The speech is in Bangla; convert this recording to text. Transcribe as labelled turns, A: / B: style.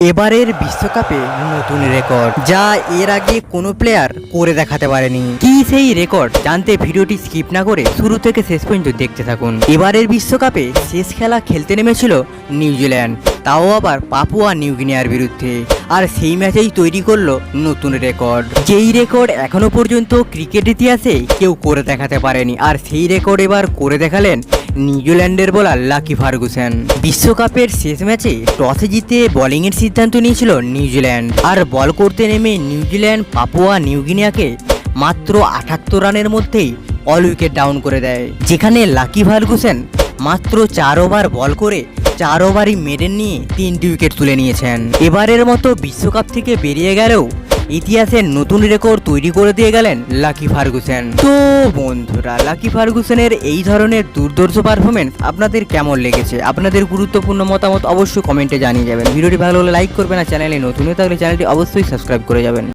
A: এবারের বিশ্বকাপে নতুন রেকর্ড, যা এর আগে কোনো প্লেয়ার করে দেখাতে পারেনি। কি সেই রেকর্ড জানতে ভিডিওটি স্কিপ না করে শুরু থেকে শেষ পর্যন্ত দেখতে থাকুন। এবারের বিশ্বকাপে শেষ খেলা খেলতে নেমেছিল নিউজিল্যান্ড, তাও আবার পাপুয়া নিউগিনিয়ার বিরুদ্ধে, আর সেই ম্যাচেই তৈরি করলো নতুন রেকর্ড, যেই রেকর্ড এখনো পর্যন্ত ক্রিকেট ইতিহাসে কেউ করে দেখাতে পারেনি। আর সেই রেকর্ড এবার করে দেখালেন নিউজিল্যান্ডের বোলার লাকি ফার্গুসন। বিশ্বকাপের শেষ ম্যাচে টসে জিতে বোলিংয়ের সিদ্ধান্ত নিয়েছিল নিউজিল্যান্ড, আর বল করতে নেমে নিউজিল্যান্ড পাপুয়া নিউগিনিয়াকে মাত্র 78 রানের মধ্যেই অল উইকেট ডাউন করে দেয়, যেখানে লাকি ফার্গুসন মাত্র 4 ওভার বল করে 4 ওভারই মেডেন নিয়ে 3টি উইকেট তুলে নিয়েছেন। এবারের মতো বিশ্বকাপ থেকে বেরিয়ে গেলেও ইতিহাসের নতুন রেকর্ড তৈরি করে দিয়ে গেলেন লাকি ফার্গুসন। তো বন্ধুরা, লাকি ফার্গুসনের এই ধরনের দুর্ধর্ষ পারফরমেন্স আপনাদের কেমন লেগেছে? আপনাদের গুরুত্বপূর্ণ মতামত অবশ্যই কমেন্টে জানিয়ে যাবেন। ভিডিওটি ভালো হলে লাইক করবেন, আর চ্যানেলে নতুন হয়ে থাকলে চ্যানেলটি অবশ্যই সাবস্ক্রাইব করে যাবেন।